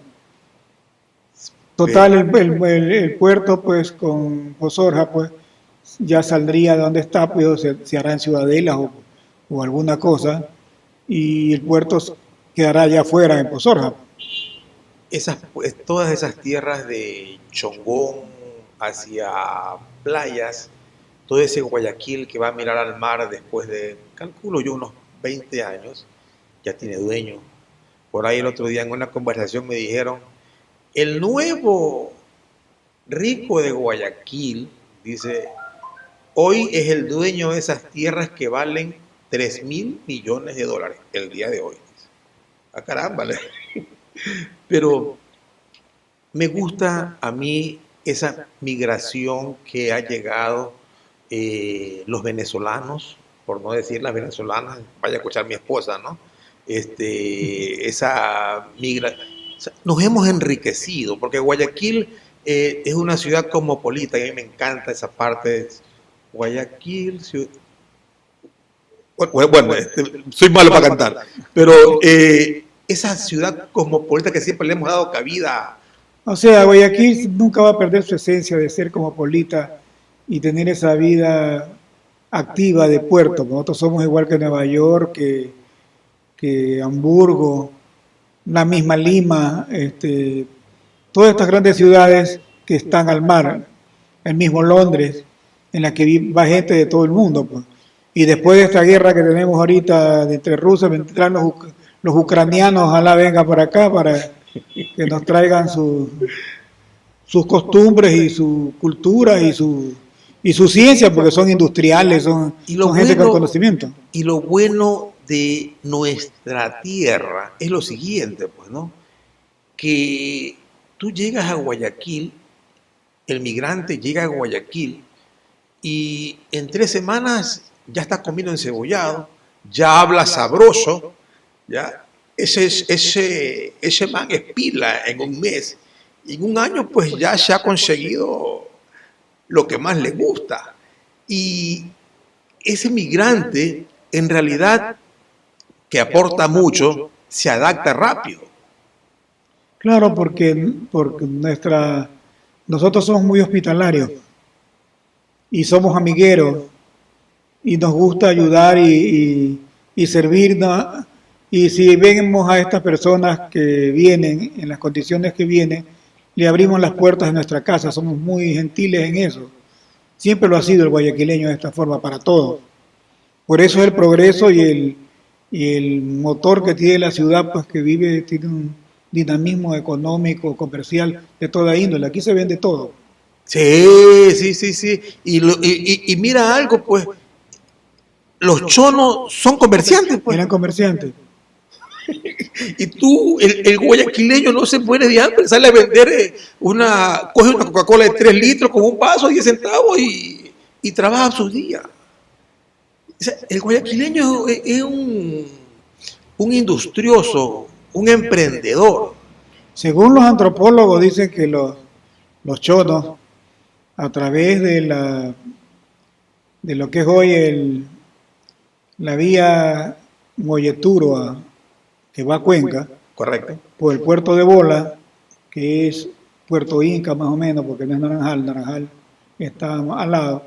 Total, el puerto pues con Posorja pues ya saldría de donde está, pues se harán ciudadelas o alguna cosa, y el puerto quedará allá afuera en Posorja. Todas esas tierras de Chongón hacia playas, todo ese Guayaquil que va a mirar al mar después de, calculo yo, unos 20 años, ya tiene dueño. Por ahí el otro día en una conversación me dijeron, el nuevo rico de Guayaquil, dice, hoy es el dueño de esas tierras que valen 3.000 millones de dólares el día de hoy. Ah, caramba. Pero me gusta a mí esa migración que ha llegado los venezolanos, por no decir las venezolanas, vaya a escuchar mi esposa, ¿no? Esa migración. O sea, nos hemos enriquecido, porque Guayaquil es una ciudad cosmopolita, y a mí me encanta esa parte de Guayaquil. Bueno, soy malo para cantar, pero esa ciudad cosmopolita que siempre le hemos dado cabida O sea, Guayaquil nunca va a perder su esencia de ser cosmopolita y tener esa vida activa de puerto. Nosotros somos igual que Nueva York, que Hamburgo, la misma Lima, todas estas grandes ciudades que están al mar, el mismo Londres, en la que va gente de todo el mundo, pues. Y después de esta guerra que tenemos ahorita entre Rusia, vendrán los ucranianos, ojalá vengan por acá para que nos traigan sus costumbres y su cultura y su ciencia, porque son industriales, son gente con conocimiento. Y lo bueno de nuestra tierra es lo siguiente, pues, ¿no? Que tú llegas a Guayaquil, el migrante llega a Guayaquil y en 3 semanas ya está comiendo encebollado, ya habla sabroso, ya ese man es pila en un mes, y en un año pues ya se ha conseguido lo que más le gusta. Y ese migrante en realidad que aporta mucho, se adapta rápido. Claro, porque nosotros somos muy hospitalarios y somos amigueros y nos gusta ayudar y servirnos. Y si vemos a estas personas que vienen en las condiciones que vienen, le abrimos las puertas de nuestra casa, somos muy gentiles en eso. Siempre lo ha sido el guayaquileño de esta forma para todos. Por eso es el progreso y el motor que tiene la ciudad, pues que tiene un dinamismo económico, comercial, de toda índole. Aquí se vende todo. Sí. Y mira algo, pues, los chonos son comerciantes, pues. Eran comerciantes. Y tú, el guayaquileño no se muere de hambre, sale a vender coge una Coca-Cola de 3 litros con un vaso, 10 centavos y trabaja sus días. O sea, el guayaquileño es un industrioso, un emprendedor. Según los antropólogos dicen que los chonos, a través de lo que es hoy la vía Molleturo que va a Cuenca, correcto, por el puerto de Bola, que es Puerto Inca más o menos, porque no es Naranjal está al lado.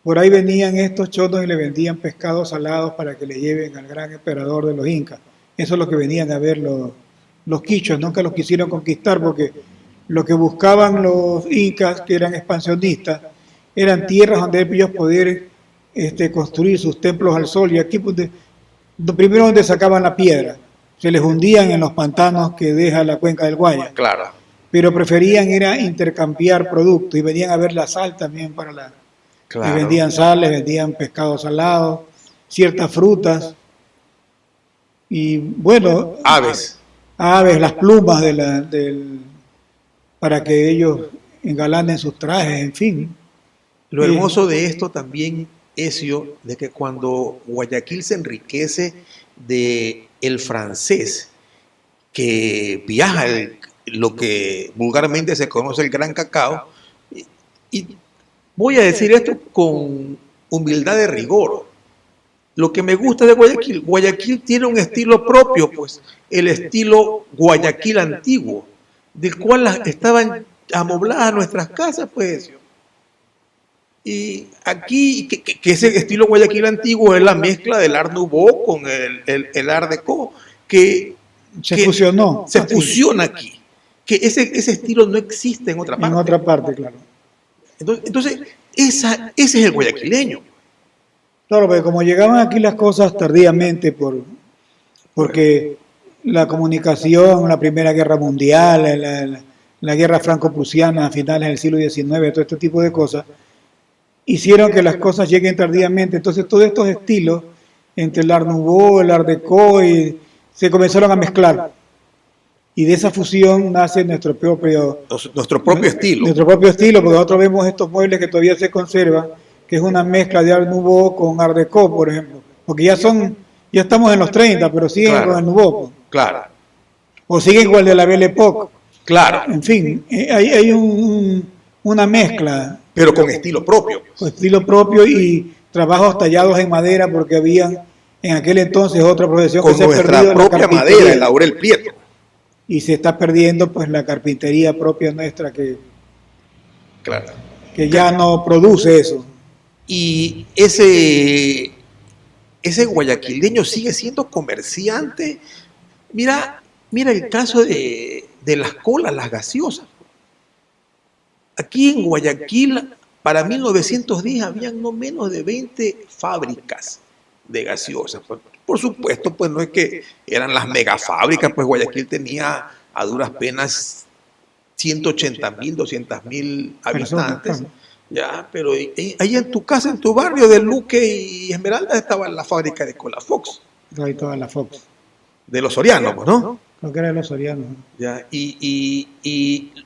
Por ahí venían estos chonos y le vendían pescados salados para que le lleven al gran emperador de los incas. Eso es lo que venían a ver los quichos, nunca los quisieron conquistar porque lo que buscaban los incas, que eran expansionistas, eran tierras donde ellos podían construir sus templos al sol. Y aquí, primero donde sacaban la piedra, se les hundían en los pantanos que deja la cuenca del Guaya. Claro. Pero preferían intercambiar productos y venían a ver la sal también para Claro. Les vendían sal, les vendían pescado salado, ciertas frutas y bueno, aves, las plumas para que ellos engalanen sus trajes, en fin. Lo hermoso de esto también es de que cuando Guayaquil se enriquece de el francés que viaja lo que vulgarmente se conoce el gran cacao, y voy a decir esto con humildad de rigor. Lo que me gusta de Guayaquil tiene un estilo propio, pues, el estilo Guayaquil antiguo, del cual estaban amobladas nuestras casas, pues. Y aquí, que ese estilo Guayaquil antiguo es la mezcla del Art Nouveau con el Art Deco, que fusionó. Se fusiona aquí. Que ese estilo no existe en otra parte. En otra parte, claro. Entonces ese es el guayaquileño. Claro, porque como llegaban aquí las cosas tardíamente, porque la comunicación, la Primera Guerra Mundial, la Guerra Franco-Prusiana a finales del siglo XIX, todo este tipo de cosas, hicieron que las cosas lleguen tardíamente. Entonces todos estos estilos, entre el Art Nouveau, el Art Deco, se comenzaron a mezclar. Y de esa fusión nace nuestro propio estilo. Nuestro propio estilo, porque nosotros vemos estos muebles que todavía se conservan, que es una mezcla de Art Nouveau con Art Deco, por ejemplo. Porque ya estamos en los 30, pero siguen con el Nouveau. Claro. O siguen con el de la Belle Époque. Claro. En fin, hay una mezcla. Pero con estilo propio. Con estilo propio y trabajos tallados en madera, porque había en aquel entonces otra profesión con que se ha perdido. Con nuestra propia madera, el laurel Pietro. y se está perdiendo pues la carpintería propia nuestra Claro. que ya no produce eso. Y ese guayaquileño sigue siendo comerciante. Mira, mira el caso de las colas, las gaseosas. Aquí en Guayaquil, para 1910, habían no menos de 20 fábricas de gaseosas. Por supuesto, pues no es que eran las megafábricas, pues Guayaquil tenía a duras penas 180.000, 200.000 Personas, habitantes. claro. Ya, pero ahí en tu casa, en tu barrio de Luque y Esmeralda, estaba la fábrica de Cola Fox, Ahí toda la Fox. de los sorianos, pues, ¿no? Creo que era de los sorianos. Ya, y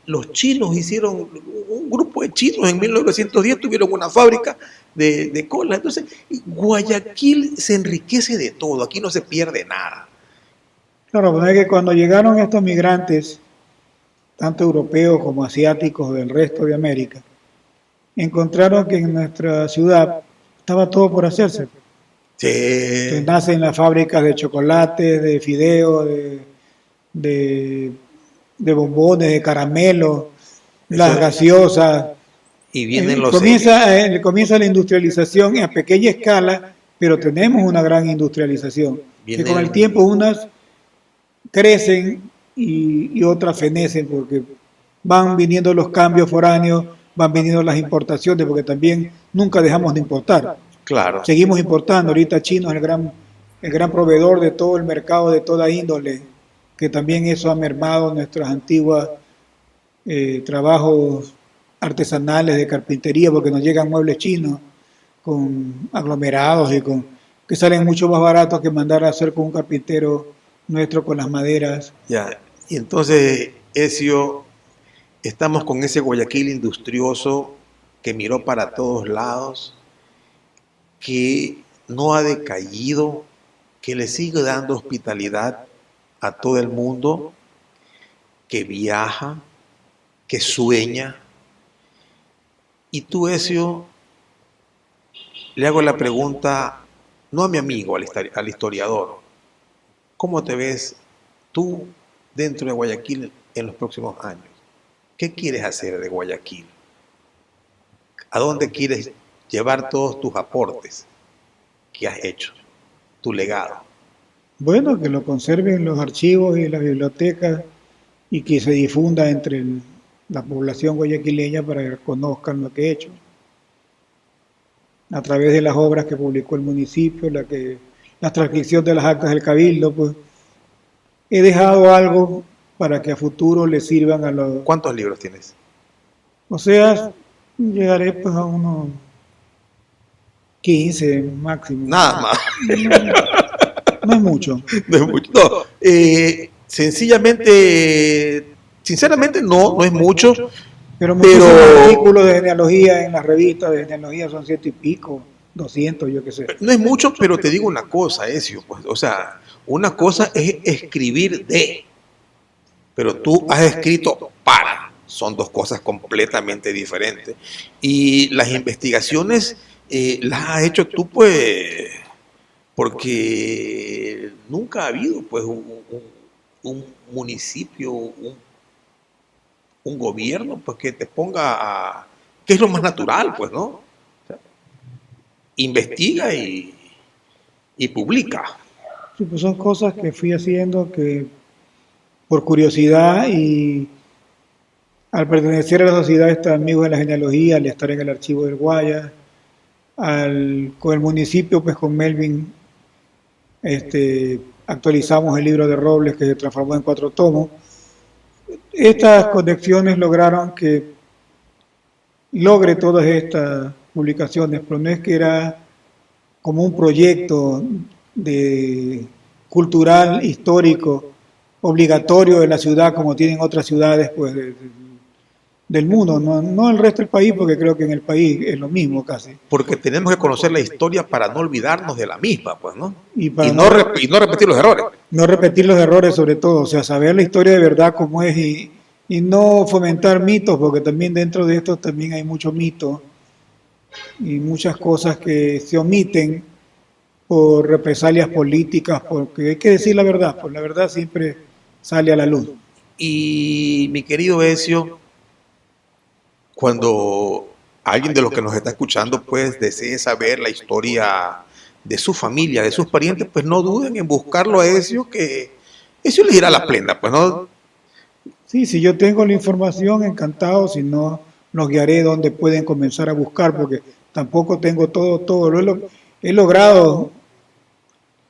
los chinos hicieron, un grupo de chinos en 1910 tuvieron una fábrica de cola. Entonces, Guayaquil se enriquece de todo, aquí no se pierde nada. Claro, pues es que cuando llegaron estos migrantes, tanto europeos como asiáticos del resto de América, encontraron que en nuestra ciudad estaba todo por hacerse. Entonces Sí, nacen las fábricas de chocolate, de fideos, de, de bombones, de caramelos, las eso, gaseosas. y vienen Comienza la industrialización a pequeña escala, pero tenemos una gran industrialización, que con el vienen, tiempo unas crecen y otras fenecen porque van viniendo los cambios foráneos, van viniendo las importaciones, porque también nunca dejamos de importar. claro, Seguimos importando. Ahorita China es el gran proveedor de todo el mercado de toda índole, que también eso ha mermado nuestras antiguas trabajos artesanales de carpintería, porque nos llegan muebles chinos con aglomerados y con que salen mucho más baratos que mandar a hacer con un carpintero nuestro con las maderas. ya. Y entonces, Ezio, estamos con ese Guayaquil industrioso que miró para todos lados, que no ha decaído, que le sigue dando hospitalidad a todo el mundo, que viaja, que sueña. Y tú, Ezio, le hago la pregunta, no a mi amigo, al historiador, ¿cómo te ves tú dentro de Guayaquil en los próximos años? ¿Qué quieres hacer de Guayaquil? ¿A dónde quieres llevar todos tus aportes que has hecho, tu legado? Bueno, que lo conserven los archivos y las bibliotecas y que se difunda entre la población guayaquileña para que conozcan lo que he hecho. A través de las obras que publicó el municipio, la transcripción de las actas del cabildo, pues he dejado algo para que a futuro le sirvan a los... ¿Cuántos libros tienes? O sea, llegaré pues a unos 15 máximo. Nada más. No, no es mucho. No es mucho. No, sencillamente, sinceramente no es mucho, Pero muchísimos pero artículos de genealogía en las revistas de genealogía son 100 y pico, 200, yo qué sé. no es mucho, pero te digo una cosa, Ezio, pues, o sea, una cosa es escribir de, pero tú has escrito para, son dos cosas completamente diferentes. Y las investigaciones las has hecho tú, pues, porque nunca ha habido, pues, un municipio, un gobierno, pues, que te ponga a, que es lo más natural, pues, ¿no? O sea, investiga y publica. Sí, pues son cosas que fui haciendo que por curiosidad y al pertenecer a la sociedad de estos amigos de la genealogía, al estar en el archivo del Guayas, con el municipio, pues con Melvin, actualizamos el libro de Robles que se transformó en 4 tomos. Estas conexiones lograron que logre todas estas publicaciones, pero no es que era como un proyecto cultural, histórico, obligatorio de la ciudad, como tienen otras ciudades pues, del mundo, no el resto del país, porque creo que en el país es lo mismo casi. Porque tenemos que conocer la historia para no olvidarnos de la misma, pues, ¿no? Y Y para no, y no repetir los errores. no repetir los errores sobre todo, o sea, saber la historia de verdad como es y no fomentar mitos, porque también dentro de esto también hay mucho mito y muchas cosas que se omiten por represalias políticas, porque hay que decir la verdad, pues la verdad siempre sale a la luz. Y mi querido Ezio, cuando alguien de los que nos está escuchando pues desee saber la historia de su familia, de sus parientes, pues no duden en buscarlo a Ezio, que Ezio les dirá la plena, pues no. Sí, si yo tengo la información, encantado, si no, los guiaré donde pueden comenzar a buscar, porque tampoco tengo todo. He logrado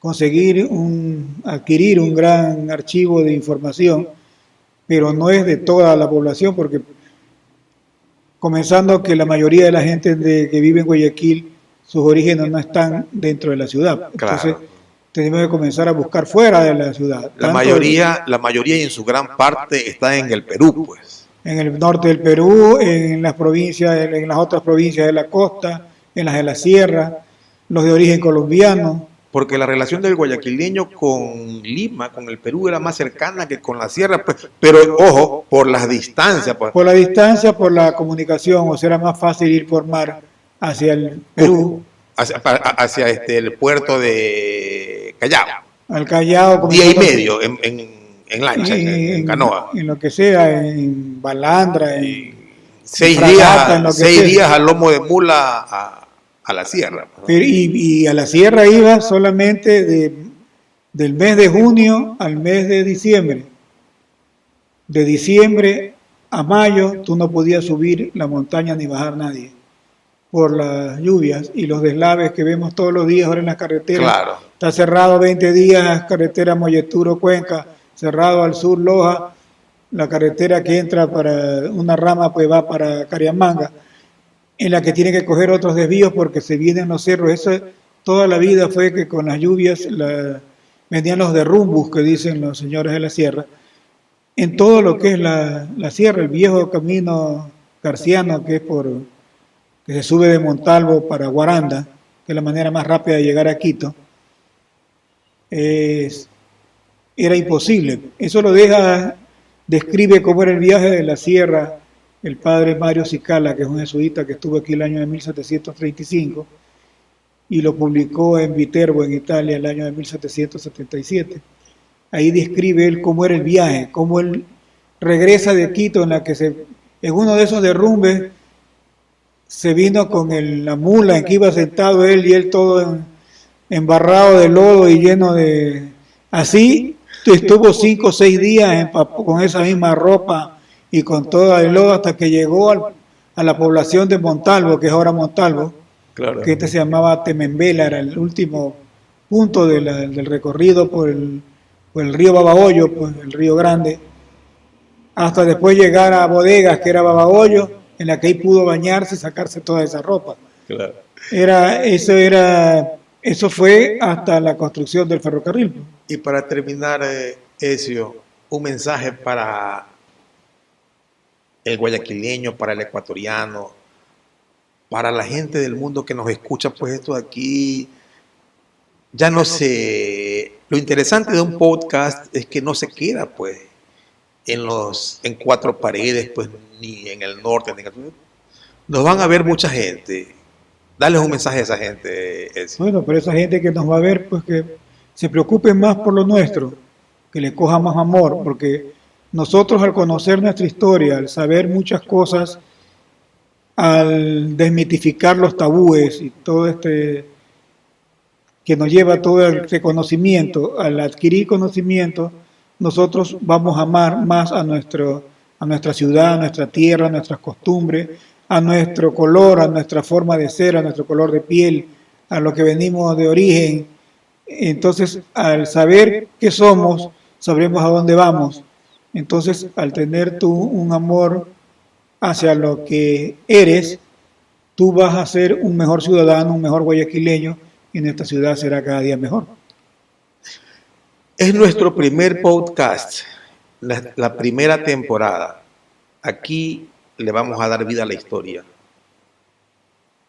adquirir un gran archivo de información, pero no es de toda la población, porque comenzando que la mayoría de la gente que vive en Guayaquil, sus orígenes no están dentro de la ciudad. Entonces, Claro. tenemos que comenzar a buscar fuera de la ciudad. La mayoría y en su gran parte está en el Perú, pues. En el norte del Perú, en las provincias, en las otras provincias de la costa, en las de la sierra, los de origen colombiano. Porque la relación del guayaquileño con Lima, con el Perú, era más cercana que con la sierra, pues, pero ojo, por las distancias, pues. Por la distancia, por la comunicación, o sea, era más fácil ir por mar hacia el Perú, Hacia el puerto de Callao. al Callao, Día y medio en lancha, en canoa. en lo que sea, en balandra, en Seis fragata, en lo que seis sea. días al lomo de mula a la sierra. ¿No? Y a la sierra iba solamente del mes de junio al mes de diciembre. De diciembre a mayo tú no podías subir la montaña ni bajar nadie por las lluvias y los deslaves que vemos todos los días ahora en las carreteras. Claro. Está cerrado 20 días, carretera Molleturo-Cuenca, cerrado al sur Loja, la carretera que entra para una rama pues va para Cariamanga, en la que tiene que coger otros desvíos porque se vienen los cerros. Eso toda la vida fue que con las lluvias venían los derrumbos que dicen los señores de la sierra. En todo lo que es la sierra, el viejo camino carciano que se sube de Montalvo para Guaranda, que es la manera más rápida de llegar a Quito, era imposible. Eso describe cómo era el viaje de la sierra el padre Mario Cicala, que es un jesuita que estuvo aquí el año de 1735 y lo publicó en Viterbo, en Italia, el año de 1777. Ahí describe él cómo era el viaje, cómo él regresa de Quito, en uno de esos derrumbes se vino con la mula en que iba sentado él y él todo embarrado de lodo y lleno de... Así estuvo 5 o 6 días con esa misma ropa y con todo el lodo hasta que llegó a la población de Montalvo, que es ahora Montalvo, Claro. que se llamaba Temembela, era el último punto del recorrido por el río Babahoyo, pues el río Grande, hasta después llegar a Bodegas, que era Babahoyo, en la que ahí pudo bañarse y sacarse toda esa ropa. Claro. Eso fue hasta la construcción del ferrocarril. Y para terminar, Ezio, un mensaje para el guayaquileño, para el ecuatoriano, para la gente del mundo que nos escucha, pues esto de aquí, ya no sé, lo interesante de un podcast es que no se queda pues en 4 paredes, pues ni en el norte, ni en el... Nos van a ver mucha gente. Dales un mensaje a esa gente, Ezio. Bueno, pero esa gente que nos va a ver, pues que se preocupen más por lo nuestro, que le coja más amor, porque nosotros al conocer nuestra historia, al saber muchas cosas, al desmitificar los tabúes y todo que nos lleva todo este conocimiento, al adquirir conocimiento, nosotros vamos a amar más a nuestra ciudad, a nuestra tierra, a nuestras costumbres, a nuestro color, a nuestra forma de ser, a nuestro color de piel, a lo que venimos de origen. Entonces, al saber qué somos, sabremos a dónde vamos. Entonces, al tener tú un amor hacia lo que eres, tú vas a ser un mejor ciudadano, un mejor guayaquileño, y nuestra ciudad será cada día mejor. Es nuestro primer podcast, la primera temporada. Aquí le vamos a dar vida a la historia.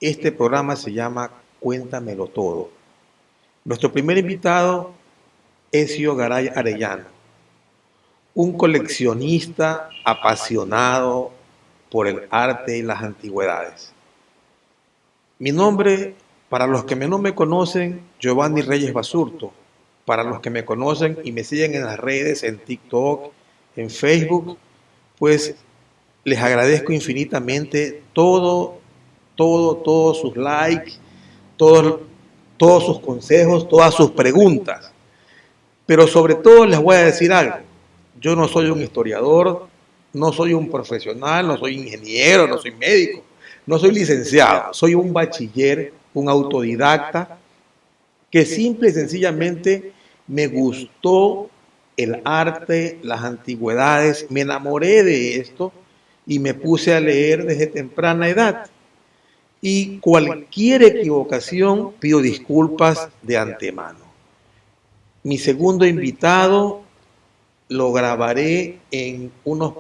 Este programa se llama Cuéntamelo Todo. Nuestro primer invitado, Ezio Garay Arellano, un coleccionista apasionado por el arte y las antigüedades. Mi nombre, para los que no me conocen, Giovanni Reyes Basurto. Para los que me conocen y me siguen en las redes, en TikTok, en Facebook, pues les agradezco infinitamente todos sus likes, todos sus consejos, todas sus preguntas. Pero sobre todo les voy a decir algo. Yo no soy un historiador, no soy un profesional, no soy ingeniero, no soy médico, no soy licenciado. Soy un bachiller, un autodidacta, que simple y sencillamente me gustó el arte, las antigüedades, me enamoré de esto y me puse a leer desde temprana edad. Y cualquier equivocación pido disculpas de antemano. Mi segundo invitado lo grabaré en unos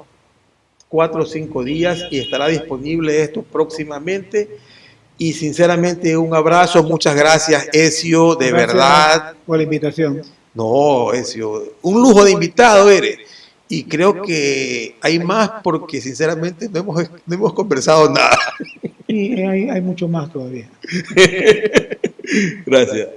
4 o 5 días y estará disponible esto próximamente. Y sinceramente un abrazo, muchas gracias Ezio, de Gracias verdad. por la invitación. No, Ezio, un lujo de invitado eres. Y creo que hay más porque sinceramente no hemos conversado nada. Y hay mucho más todavía. Gracias.